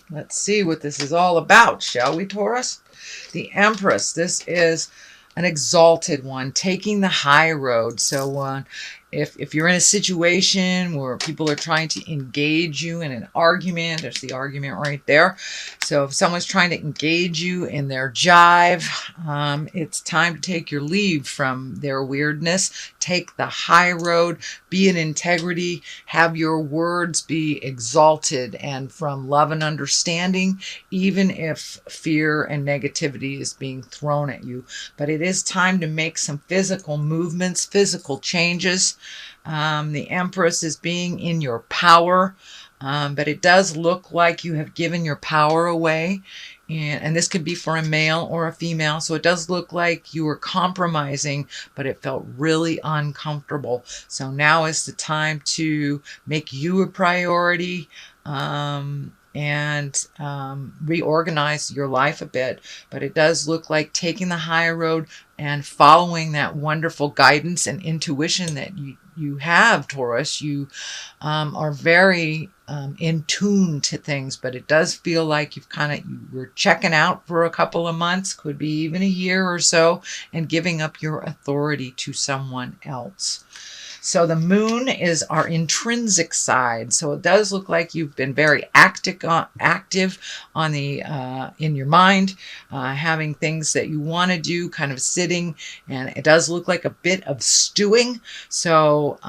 Let's see what this is all about, shall we, Taurus? The Empress. This is an exalted one, taking the high road. So if you're in a situation where people are trying to engage you in an argument, there's the argument right there. So if someone's trying to engage you in their jive, it's time to take your leave from their weirdness. Take the high road, be in integrity, have your words be exalted and from love and understanding, even if fear and negativity is being thrown at you. But it is time to make some physical movements, physical changes. The Empress is being in your power, but it does look like you have given your power away. And this could be for a male or a female. So it does look like you were compromising, but it felt really uncomfortable. So now is the time to make you a priority. And reorganize your life a bit. But it does look like taking the high road and following that wonderful guidance and intuition that you have, Taurus. You are very in tune to things, but it does feel like you were checking out for a couple of months, could be even a year or so, and giving up your authority to someone else. So the moon is our intrinsic side. So it does look like you've been very active on the in your mind, having things that you want to do, kind of sitting, and it does look like a bit of stewing. So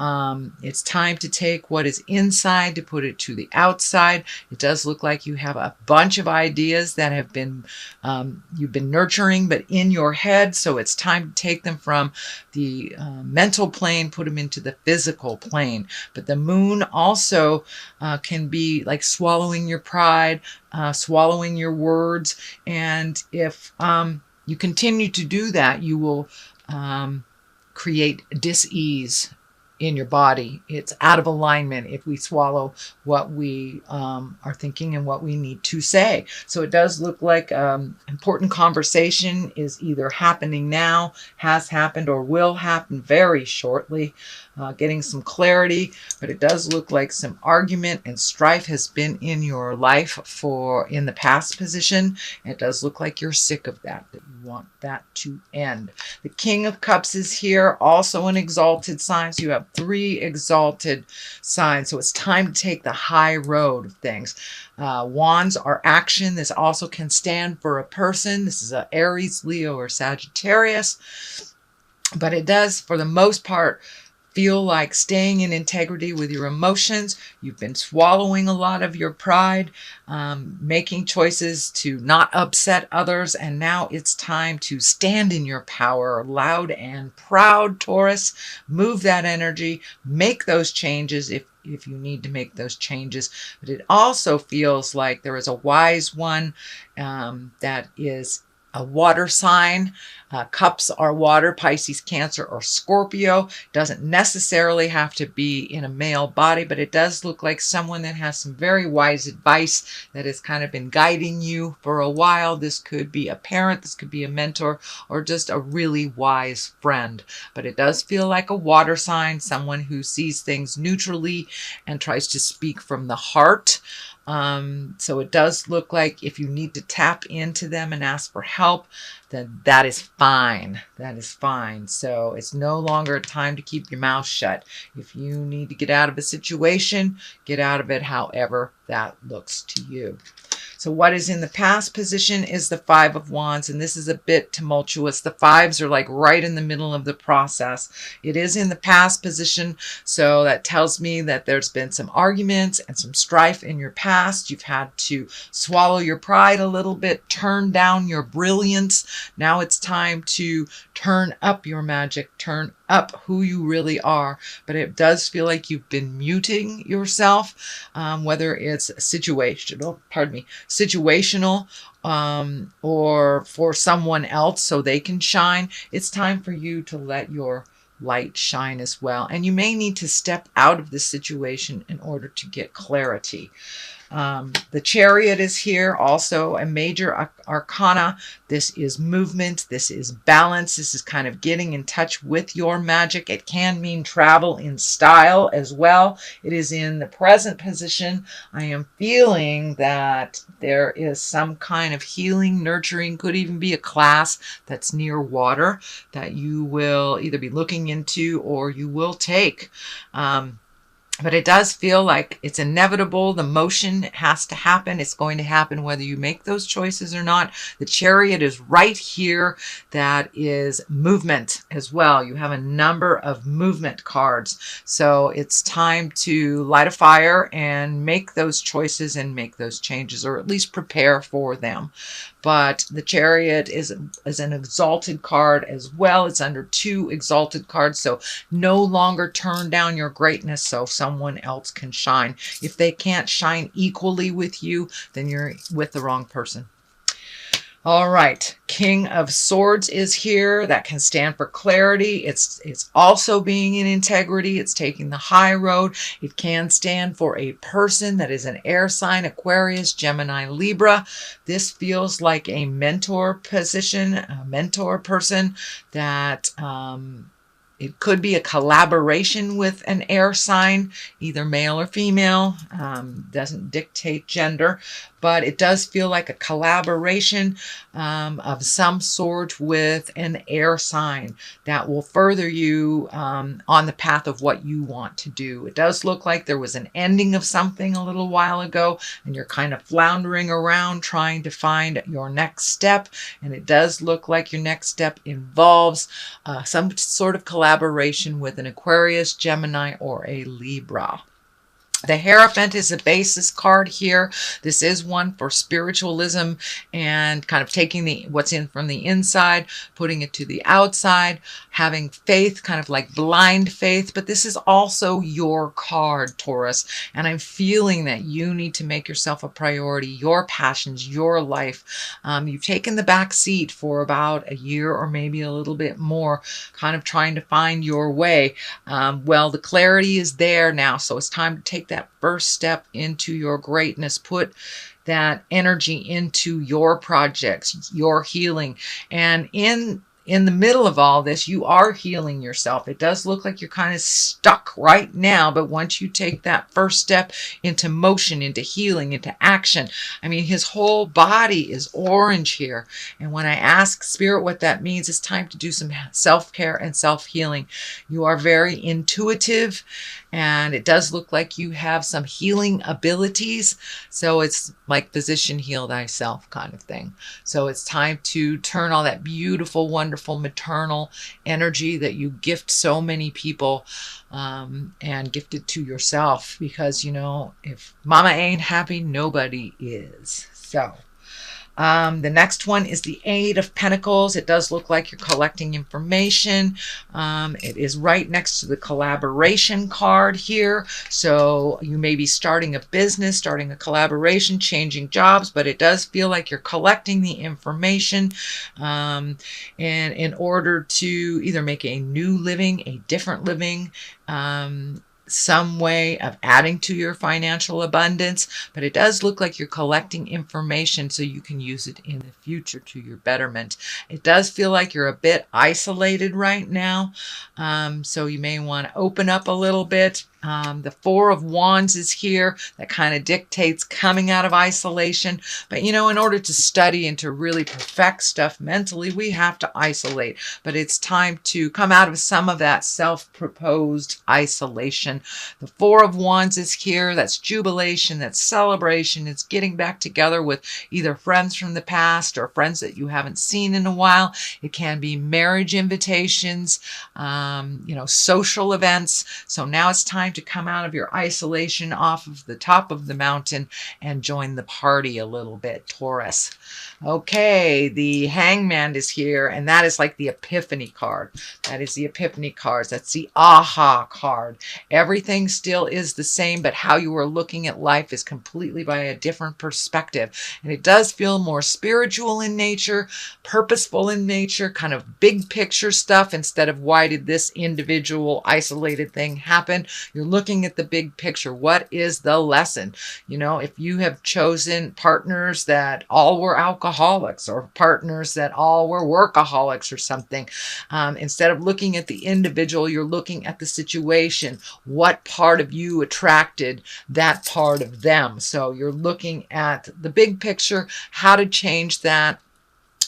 it's time to take what is inside to put it to the outside. It does look like you have a bunch of ideas that have been you've been nurturing, but in your head. So it's time to take them from the mental plane, put them into the physical plane. But the moon also can be like swallowing your pride, swallowing your words. And if you continue to do that, you will create dis-ease in your body. It's out of alignment if we swallow what we are thinking and what we need to say. So it does look like important conversation is either happening now, has happened, or will happen very shortly. Getting some clarity, but it does look like some argument and strife has been in your life in the past position. It does look like you're sick of that you want that to end. The King of Cups is here, also an exalted sign. So you have 3 exalted signs. So it's time to take the high road of things. Wands are action. This also can stand for a person. This is a Aries, Leo, or Sagittarius. But it does, for the most part, feel like staying in integrity with your emotions. You've been swallowing a lot of your pride, making choices to not upset others, and now it's time to stand in your power, loud and proud, Taurus. Move that energy, make those changes if you need to make those changes. But it also feels like there is a wise one that is a water sign. Cups are water, Pisces, Cancer, or Scorpio. Doesn't necessarily have to be in a male body, but it does look like someone that has some very wise advice that has kind of been guiding you for a while. This could be a parent, this could be a mentor, or just a really wise friend. But it does feel like a water sign, someone who sees things neutrally and tries to speak from the heart. So it does look like if you need to tap into them and ask for help, then that is fine. That is fine. So it's no longer a time to keep your mouth shut. If you need to get out of a situation, get out of it however that looks to you. So what is in the past position is the 5 of Wands, and this is a bit tumultuous. The 5s are like right in the middle of the process. It is in the past position, so that tells me that there's been some arguments and some strife in your past. You've had to swallow your pride a little bit, turn down your brilliance. Now it's time to turn up your magic, turn up who you really are. But it does feel like you've been muting yourself, whether it's situational, or for someone else so they can shine. It's time for you to let your light shine as well. And you may need to step out of this situation in order to get clarity. The Chariot is here, also a major arcana. This is movement. This is balance. This is kind of getting in touch with your magic. It can mean travel in style as well. It is in the present position. I am feeling that there is some kind of healing, nurturing, could even be a class that's near water that you will either be looking into or you will take. But it does feel like it's inevitable. The motion has to happen. It's going to happen whether you make those choices or not. The Chariot is right here. That is movement as well. You have a number of movement cards. So it's time to light a fire and make those choices and make those changes, or at least prepare for them. But the Chariot is an exalted card as well. It's under 2 exalted cards. So no longer turn down your greatness so someone else can shine. If they can't shine equally with you, then you're with the wrong person. All right, King of Swords is here. That can stand for clarity. It's also being in integrity. It's taking the high road. It can stand for a person that is an air sign, Aquarius, Gemini, Libra. This feels like a mentor position, a mentor person that it could be a collaboration with an air sign, either male or female. Doesn't dictate gender, but it does feel like a collaboration of some sort with an air sign that will further you on the path of what you want to do. It does look like there was an ending of something a little while ago, and you're kind of floundering around trying to find your next step. And it does look like your next step involves some sort of collaboration with an Aquarius, Gemini, or a Libra. The Hierophant is a basis card here. This is one for spiritualism and kind of taking what's in from the inside, putting it to the outside, having faith, kind of like blind faith. But this is also your card, Taurus. And I'm feeling that you need to make yourself a priority, your passions, your life. You've taken the back seat for about a year or maybe a little bit more, kind of trying to find your way. Well, the clarity is there now, so it's time to take that first step into your greatness. Put that energy into your projects, your healing. And in the middle of all this, you are healing yourself. It does look like you're kind of stuck right now, but once you take that first step into motion, into healing, into action, I mean, his whole body is orange here. And when I ask Spirit what that means, it's time to do some self-care and self-healing. You are very intuitive, and it does look like you have some healing abilities. So it's like physician heal thyself kind of thing. So it's time to turn all that beautiful, wonderful maternal energy that you gift so many people and gift it to yourself. Because, you know, if mama ain't happy, nobody is. So the next one is the Eight of Pentacles. It does look like you're collecting information. It is right next to the collaboration card here. So you may be starting a business, starting a collaboration, changing jobs, but it does feel like you're collecting the information and in order to either make a new living, a different living, some way of adding to your financial abundance. But it does look like you're collecting information so you can use it in the future to your betterment. It does feel like you're a bit isolated right now, so you may want to open up a little bit. The Four of Wands is here. That kind of dictates coming out of isolation. But, you know, in order to study and to really perfect stuff mentally, we have to isolate. But it's time to come out of some of that self-proposed isolation. The Four of Wands is here. That's jubilation. That's celebration. It's getting back together with either friends from the past or friends that you haven't seen in a while. It can be marriage invitations, you know, social events. So now it's time to come out of your isolation off of the top of the mountain and join the party a little bit, Taurus. Okay, the Hangman is here, and that is like the Epiphany card. That is the Epiphany cards. That's the aha card. Everything still is the same, but how you are looking at life is completely by a different perspective. And it does feel more spiritual in nature, purposeful in nature, kind of big picture stuff instead of why did this individual isolated thing happen. You're You're looking at the big picture. What is the lesson? You know, if you have chosen partners that all were alcoholics or partners that all were workaholics or something, instead of looking at the individual, you're looking at the situation. What part of you attracted that part of them? So you're looking at the big picture, how to change that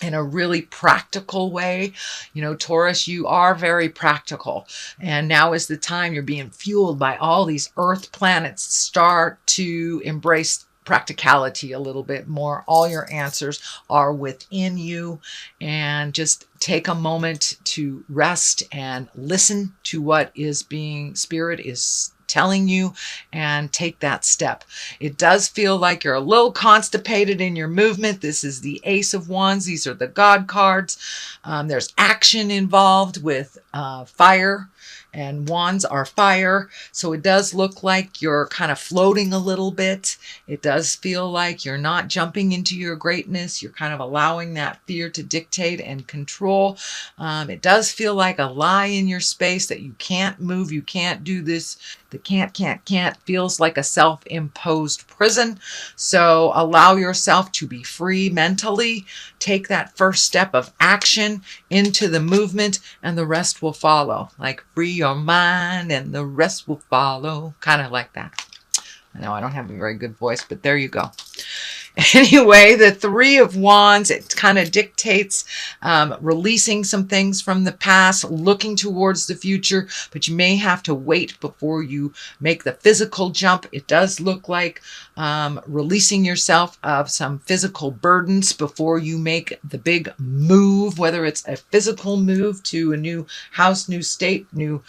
in a really practical way. You know, Taurus, you are very practical. And now is the time you're being fueled by all these earth planets. Start to embrace practicality a little bit more. All your answers are within you, and just take a moment to rest and listen to what is being, Spirit is telling you, and take that step. It does feel like you're a little constipated in your movement. This is the Ace of Wands. These are the God cards. There's action involved with fire, and wands are fire. So it does look like you're kind of floating a little bit. It does feel like you're not jumping into your greatness. You're kind of allowing that fear to dictate and control. It does feel like a lie in your space that you can't move, you can't do this. The can't feels like a self-imposed prison. So allow yourself to be free mentally. Take that first step of action into the movement, and the rest will follow. Like, free your mind and the rest will follow. Kind of like that. I know I don't have a very good voice, but there you go. Anyway, the Three of Wands, it kind of dictates releasing some things from the past, looking towards the future, but you may have to wait before you make the physical jump. It does look like releasing yourself of some physical burdens before you make the big move, whether it's a physical move to a new house, new state, new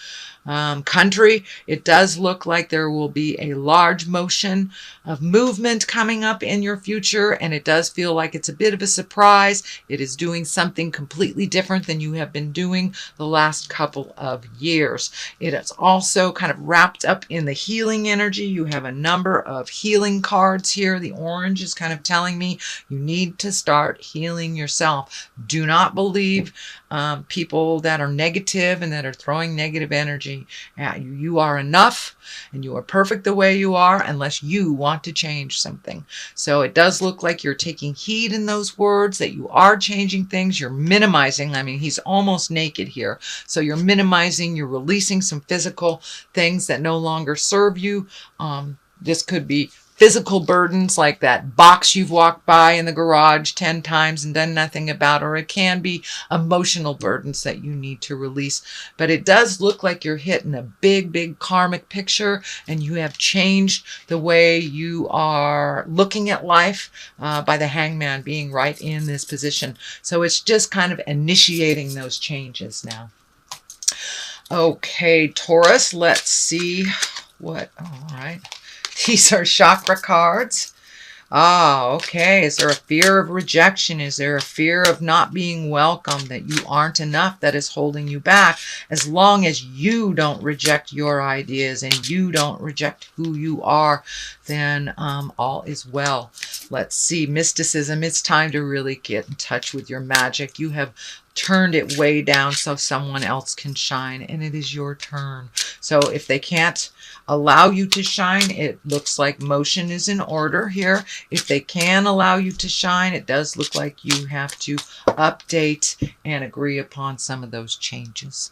country. It does look like there will be a large motion of movement coming up in your future, and it does feel like it's a bit of a surprise. It is doing something completely different than you have been doing the last couple of years. It is also kind of wrapped up in the healing energy. You have a number of healing cards here. The orange is kind of telling me you need to start healing yourself. Do not believe people that are negative and that are throwing negative energy at you. You are enough, and you are perfect the way you are, unless you want to change something. So it does look like you're taking heed in those words, that you are changing things. You're minimizing. I mean, he's almost naked here. So you're minimizing, you're releasing some physical things that no longer serve you. This could be physical burdens, like that box you've walked by in the garage 10 times and done nothing about, or it can be emotional burdens that you need to release. But it does look like you're hitting a big, big karmic picture, and you have changed the way you are looking at life by the Hangman being right in this position. So it's just kind of initiating those changes now. Okay, Taurus, let's see what, all right. These are chakra cards. Ah, okay. Is there a fear of rejection? Is there a fear of not being welcome, that you aren't enough, that is holding you back? As long as you don't reject your ideas and you don't reject who you are, then all is well. Let's see. Mysticism. It's time to really get in touch with your magic. You have turned it way down so someone else can shine, and it is your turn. So if they can't allow you to shine, it looks like motion is in order here. If they can allow you to shine, it does look like you have to update and agree upon some of those changes.